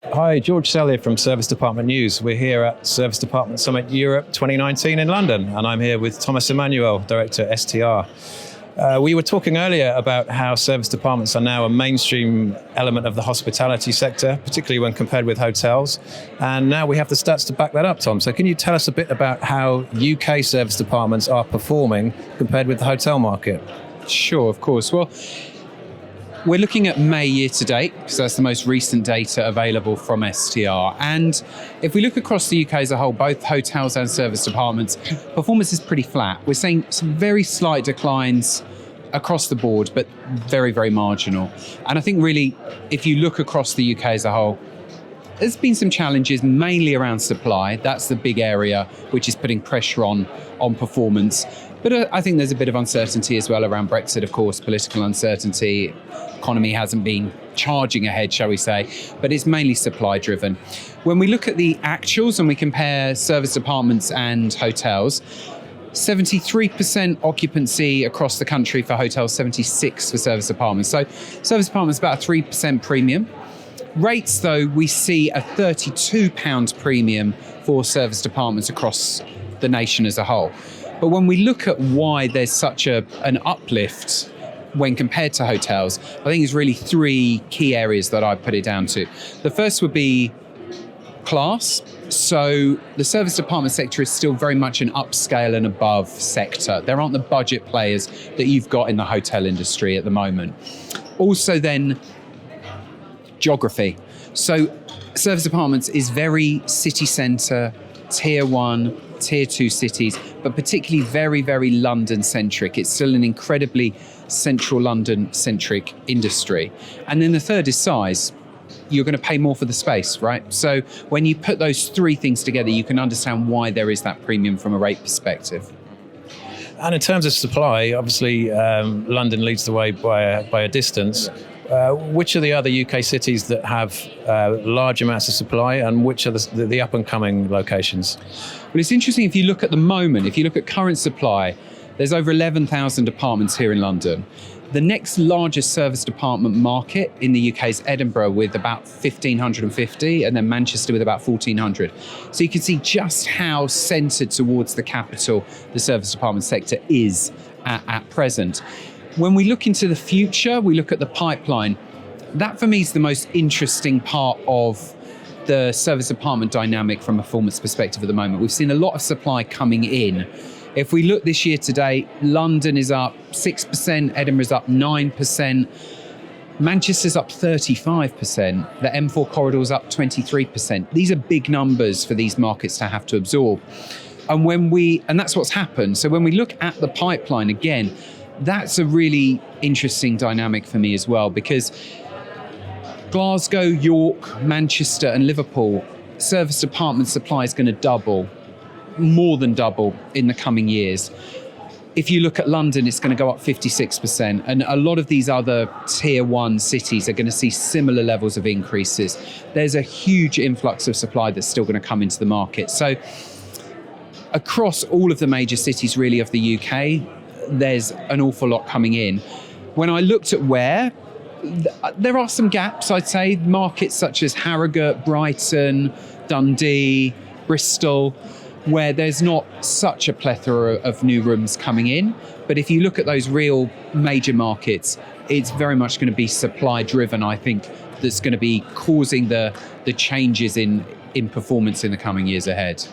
Hi, George Sell here from Service Department News. We're here at Service Department Summit Europe 2019 in London, and I'm here with Thomas Emanuel, Director STR. We were talking earlier about how service departments are now a mainstream element of the hospitality sector, particularly when compared with hotels. And now we have the stats to back that up, Tom. So can you tell us a bit about how UK service departments are performing compared with the hotel market? Sure, of course. Well, we're looking at May year to date, because that's the most recent data available from STR. And if we look across the UK as a whole, both hotels and service departments, performance is pretty flat. We're seeing some very slight declines across the board, but very, very marginal. And I think really, if you look across the UK as a whole, there's been some challenges mainly around supply. That's the big area which is putting pressure on performance. But I think there's a bit of uncertainty as well around Brexit, of course, political uncertainty. Economy hasn't been charging ahead, shall we say, but it's mainly supply driven. When we look at the actuals and we compare service departments and hotels, 73% occupancy across the country for hotels, 76% for service departments. So service departments about a 3% premium. Rates, though, we see a £32 premium for service departments across the nation as a whole. But when we look at why there's such an uplift when compared to hotels, I think there's really three key areas that I put it down to. The first would be class. So the service department sector is still very much an upscale and above sector. There aren't the budget players that you've got in the hotel industry at the moment. Also then, geography. So service departments is very city centre, tier 1, tier 2 cities, but particularly very, very London-centric. It's still an incredibly central London-centric industry. And then the third is size. You're going to pay more for the space, right? So when you put those three things together, you can understand why there is that premium from a rate perspective. And in terms of supply, obviously London leads the way by a distance. Which are the other UK cities that have large amounts of supply, and which are the up-and-coming locations? Well, it's interesting if you look at the moment, if you look at current supply, there's over 11,000 apartments here in London. The next largest service department market in the UK is Edinburgh with about 1,550, and then Manchester with about 1,400. So you can see just how centred towards the capital the service department sector is at present. When we look into the future, we look at the pipeline. That for me is the most interesting part of the service department dynamic from a performance perspective at the moment. We've seen a lot of supply coming in. If we look this year to date, London is up 6%, Edinburgh's up 9%, Manchester's up 35%, the M4 corridor's up 23%. These are big numbers for these markets to have to absorb. And that's what's happened. So when we look at the pipeline again, that's a really interesting dynamic for me as well, because Glasgow, York, Manchester and Liverpool, service department supply is going to double, more than double in the coming years. If you look at London, it's going to go up 56%. And a lot of these other tier 1 cities are going to see similar levels of increases. There's a huge influx of supply that's still going to come into the market. So across all of the major cities really of the UK, there's an awful lot coming in. When I looked at where, there are some gaps, I'd say. Markets such as Harrogate, Brighton, Dundee, Bristol, where there's not such a plethora of new rooms coming in. But if you look at those real major markets, it's very much going to be supply driven, I think, that's going to be causing the changes in performance in the coming years ahead.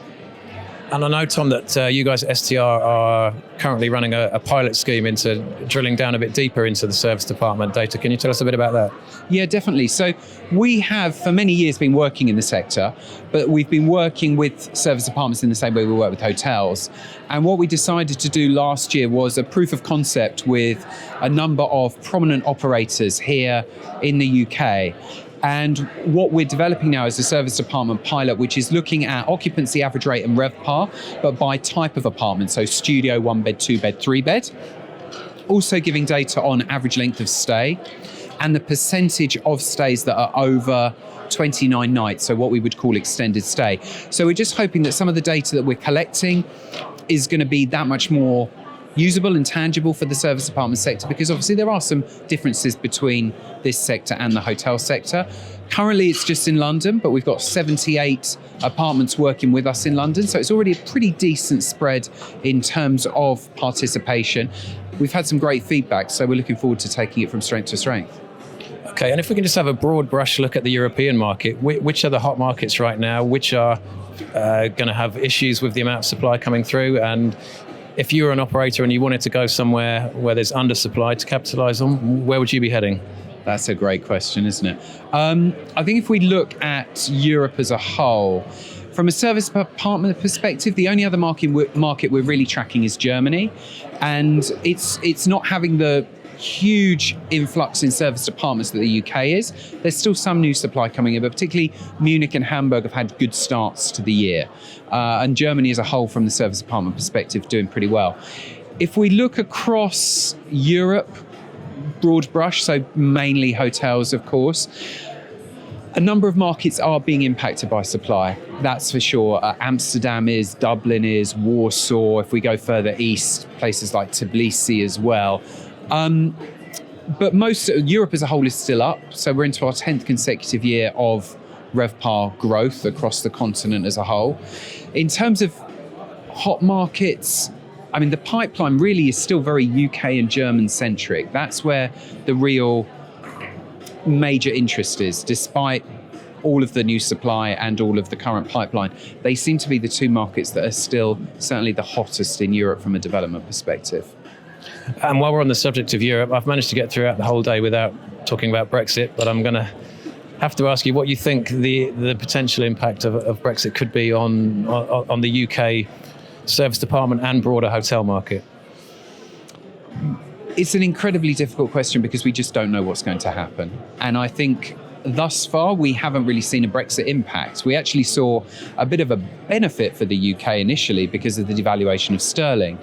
And I know, Tom, that you guys at STR are currently running a pilot scheme into drilling down a bit deeper into the service department data. Can you tell us a bit about that? Yeah, definitely. So we have for many years been working in the sector, but we've been working with service departments in the same way we work with hotels. And what we decided to do last year was a proof of concept with a number of prominent operators here in the UK. And what we're developing now is a service department pilot, which is looking at occupancy, average rate and RevPAR, but by type of apartment. So studio, 1 bed, 2 bed, 3 bed. Also giving data on average length of stay and the percentage of stays that are over 29 nights. So what we would call extended stay. So we're just hoping that some of the data that we're collecting is going to be that much more usable and tangible for the service apartment sector, because obviously there are some differences between this sector and the hotel sector. Currently it's just in London, but we've got 78 apartments working with us in London, so it's already a pretty decent spread in terms of participation. We've had some great feedback, so we're looking forward to taking it from strength to strength. Okay, and if we can just have a broad brush look at the European market, which are the hot markets right now, which are going to have issues with the amount of supply coming through, and if you were an operator and you wanted to go somewhere where there's undersupply to capitalise on, where would you be heading? That's a great question, isn't it? I think if we look at Europe as a whole, from a service apartment perspective, the only other market we're really tracking is Germany, and it's not having the huge influx in service apartments that the UK is. There's still some new supply coming in, but particularly Munich and Hamburg have had good starts to the year. And Germany as a whole, from the service apartment perspective, doing pretty well. If we look across Europe, broad brush, so mainly hotels, of course, a number of markets are being impacted by supply. That's for sure. Amsterdam is, Dublin is, Warsaw. If we go further east, places like Tbilisi as well. But most Europe as a whole is still up. So we're into our 10th consecutive year of RevPAR growth across the continent as a whole. In terms of hot markets, I mean, the pipeline really is still very UK and German centric. That's where the real major interest is, despite all of the new supply and all of the current pipeline. They seem to be the two markets that are still certainly the hottest in Europe from a development perspective. And while we're on the subject of Europe, I've managed to get throughout the whole day without talking about Brexit, but I'm going to have to ask you what you think the potential impact of Brexit could be on the UK service department and broader hotel market. It's an incredibly difficult question because we just don't know what's going to happen. And I think thus far, we haven't really seen a Brexit impact. We actually saw a bit of a benefit for the UK initially because of the devaluation of sterling.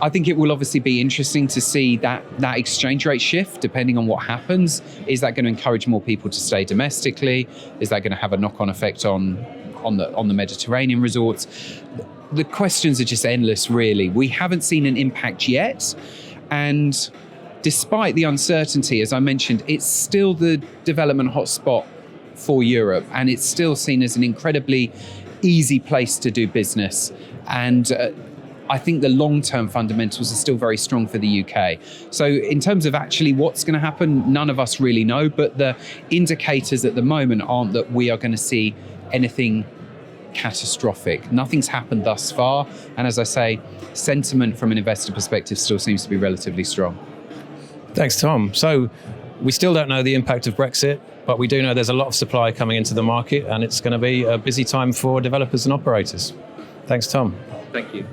I think it will obviously be interesting to see that exchange rate shift depending on what happens. Is that going to encourage more people to stay domestically? Is that going to have a knock-on effect on the Mediterranean resorts? The questions are just endless, really. We haven't seen an impact yet. And despite the uncertainty, as I mentioned, it's still the development hotspot for Europe. And it's still seen as an incredibly easy place to do business. And I think the long-term fundamentals are still very strong for the UK. So in terms of actually what's going to happen, none of us really know. But the indicators at the moment aren't that we are going to see anything catastrophic. Nothing's happened thus far. And as I say, sentiment from an investor perspective still seems to be relatively strong. Thanks, Tom. So we still don't know the impact of Brexit, but we do know there's a lot of supply coming into the market, and it's going to be a busy time for developers and operators. Thanks, Tom. Thank you.